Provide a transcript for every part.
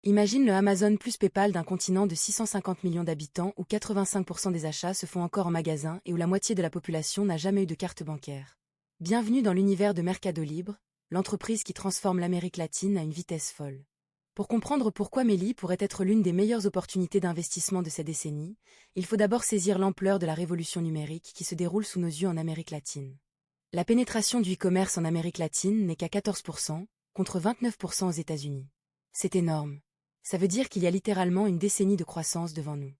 Imagine le Amazon plus PayPal d'un continent de 650 millions d'habitants où 85% des achats se font encore en magasin et où la moitié de la population n'a jamais eu de carte bancaire. Bienvenue dans l'univers de Mercado Libre, l'entreprise qui transforme l'Amérique latine à une vitesse folle. Pour comprendre pourquoi Meli pourrait être l'une des meilleures opportunités d'investissement de cette décennie, il faut d'abord saisir l'ampleur de la révolution numérique qui se déroule sous nos yeux en Amérique latine. La pénétration du e-commerce en Amérique latine n'est qu'à 14%, contre 29% aux États-Unis. C'est énorme. Ça veut dire qu'il y a littéralement une décennie de croissance devant nous.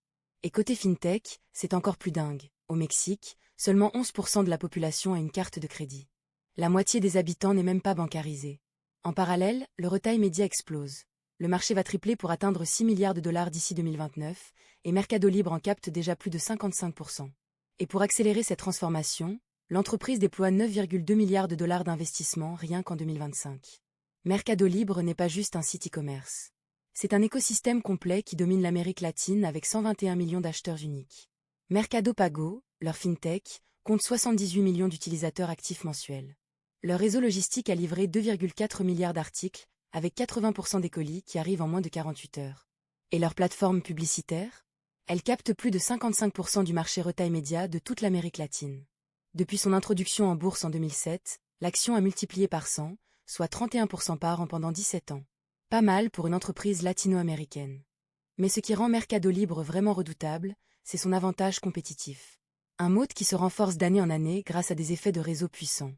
Et côté FinTech, c'est encore plus dingue. Au Mexique, seulement 11% de la population a une carte de crédit. La moitié des habitants n'est même pas bancarisée. En parallèle, le retail média explose. Le marché va tripler pour atteindre 6 milliards de dollars d'ici 2029, et Mercado Libre en capte déjà plus de 55%. Et pour accélérer cette transformation, l'entreprise déploie 9,2 milliards de dollars d'investissement rien qu'en 2025. Mercado Libre n'est pas juste un site e-commerce. C'est un écosystème complet qui domine l'Amérique latine avec 121 millions d'acheteurs uniques. Mercado Pago, leur fintech, compte 78 millions d'utilisateurs actifs mensuels. Leur réseau logistique a livré 2,4 milliards d'articles, avec 80% des colis qui arrivent en moins de 48 heures. Et leur plateforme publicitaire? Elle capte plus de 55% du marché retail média de toute l'Amérique latine. Depuis son introduction en bourse en 2007, l'action a multiplié par 100, soit 31% par an pendant 17 ans. Pas mal pour une entreprise latino-américaine. Mais ce qui rend Mercado Libre vraiment redoutable, c'est son avantage compétitif. Un moat qui se renforce d'année en année grâce à des effets de réseau puissants.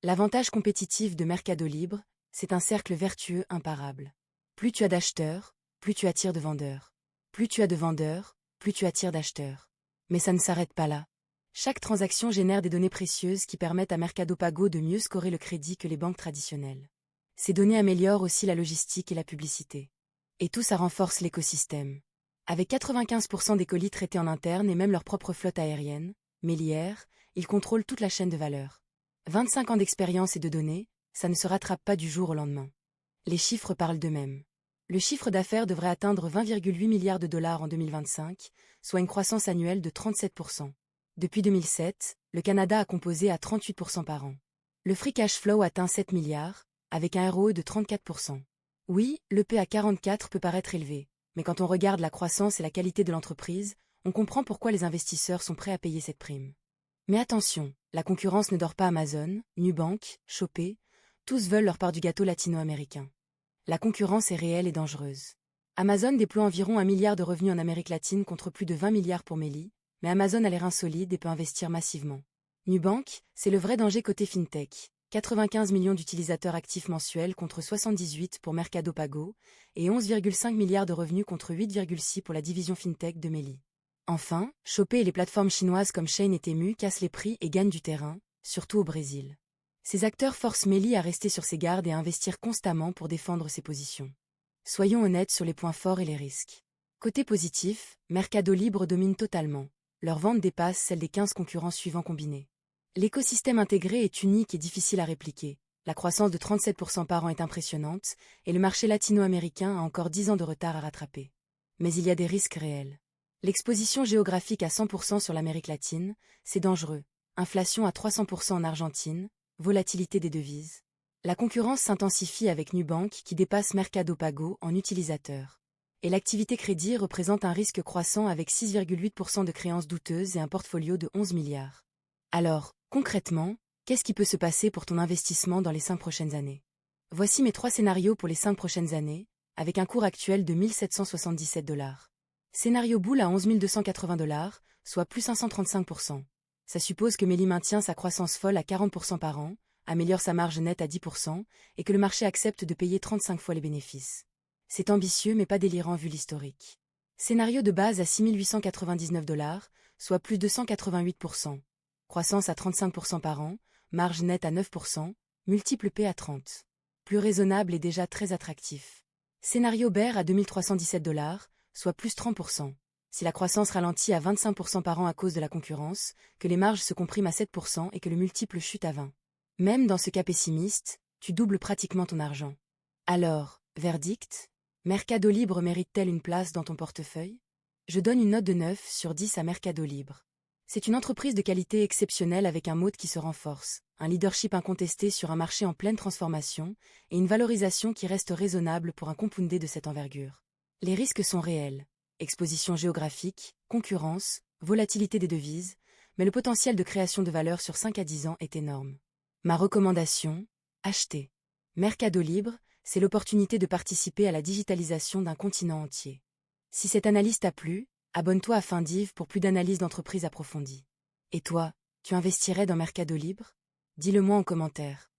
L'avantage compétitif de Mercado Libre, c'est un cercle vertueux imparable. Plus tu as d'acheteurs, plus tu attires de vendeurs. Plus tu as de vendeurs, plus tu attires d'acheteurs. Mais ça ne s'arrête pas là. Chaque transaction génère des données précieuses qui permettent à Mercado Pago de mieux scorer le crédit que les banques traditionnelles. Ces données améliorent aussi la logistique et la publicité. Et tout ça renforce l'écosystème. Avec 95% des colis traités en interne et même leur propre flotte aérienne, Meli Air, ils contrôlent toute la chaîne de valeur. 25 ans d'expérience et de données, ça ne se rattrape pas du jour au lendemain. Les chiffres parlent d'eux-mêmes. Le chiffre d'affaires devrait atteindre 20,8 milliards de dollars en 2025, soit une croissance annuelle de 37%. Depuis 2007, le Canada a composé à 38% par an. Le free cash flow atteint 7 milliards, avec un ROE de 34%. Oui, le P à 44 peut paraître élevé, mais quand on regarde la croissance et la qualité de l'entreprise, on comprend pourquoi les investisseurs sont prêts à payer cette prime. Mais attention, la concurrence ne dort pas. Amazon, Nubank, Shopee, tous veulent leur part du gâteau latino-américain. La concurrence est réelle et dangereuse. Amazon déploie environ 1 milliard de revenus en Amérique latine contre plus de 20 milliards pour Meli, mais Amazon a les reins solides et peut investir massivement. Nubank, c'est le vrai danger côté FinTech. 95 millions d'utilisateurs actifs mensuels contre 78 pour Mercado Pago, et 11,5 milliards de revenus contre 8,6 pour la division FinTech de Meli. Enfin, Shopee et les plateformes chinoises comme Shein et Temu cassent les prix et gagnent du terrain, surtout au Brésil. Ces acteurs forcent Meli à rester sur ses gardes et à investir constamment pour défendre ses positions. Soyons honnêtes sur les points forts et les risques. Côté positif, Mercado Libre domine totalement. Leurs ventes dépassent celles des 15 concurrents suivants combinés. L'écosystème intégré est unique et difficile à répliquer. La croissance de 37% par an est impressionnante, et le marché latino-américain a encore 10 ans de retard à rattraper. Mais il y a des risques réels. L'exposition géographique à 100% sur l'Amérique latine, c'est dangereux. Inflation à 300% en Argentine, volatilité des devises. La concurrence s'intensifie avec Nubank qui dépasse Mercado Pago en utilisateurs. Et l'activité crédit représente un risque croissant avec 6,8% de créances douteuses et un portfolio de 11 milliards. Alors, concrètement, qu'est-ce qui peut se passer pour ton investissement dans les 5 prochaines années? Voici mes 3 scénarios pour les 5 prochaines années, avec un cours actuel de 1777 $. Scénario boule à 11 280 $, soit plus 535%. Ça suppose que Meli maintient sa croissance folle à 40% par an, améliore sa marge nette à 10%, et que le marché accepte de payer 35 fois les bénéfices. C'est ambitieux mais pas délirant vu l'historique. Scénario de base à 6 899 $, soit plus de 188%. Croissance à 35% par an, marge nette à 9%, multiple P à 30. Plus raisonnable et déjà très attractif. Scénario bear à 2317 $, soit plus 30%. Si la croissance ralentit à 25% par an à cause de la concurrence, que les marges se compriment à 7% et que le multiple chute à 20. Même dans ce cas pessimiste, tu doubles pratiquement ton argent. Alors, verdict? Mercado Libre mérite-t-elle une place dans ton portefeuille? Je donne une note de 9 sur 10 à Mercado Libre. C'est une entreprise de qualité exceptionnelle avec un moat qui se renforce, un leadership incontesté sur un marché en pleine transformation et une valorisation qui reste raisonnable pour un compoundé de cette envergure. Les risques sont réels. Exposition géographique, concurrence, volatilité des devises, mais le potentiel de création de valeur sur 5 à 10 ans est énorme. Ma recommandation, acheter. Mercado Libre, c'est l'opportunité de participer à la digitalisation d'un continent entier. Si cette analyse t'a plu, abonne-toi à Findiv pour plus d'analyses d'entreprises approfondies. Et toi, tu investirais dans Mercado Libre? Dis-le moi en commentaire.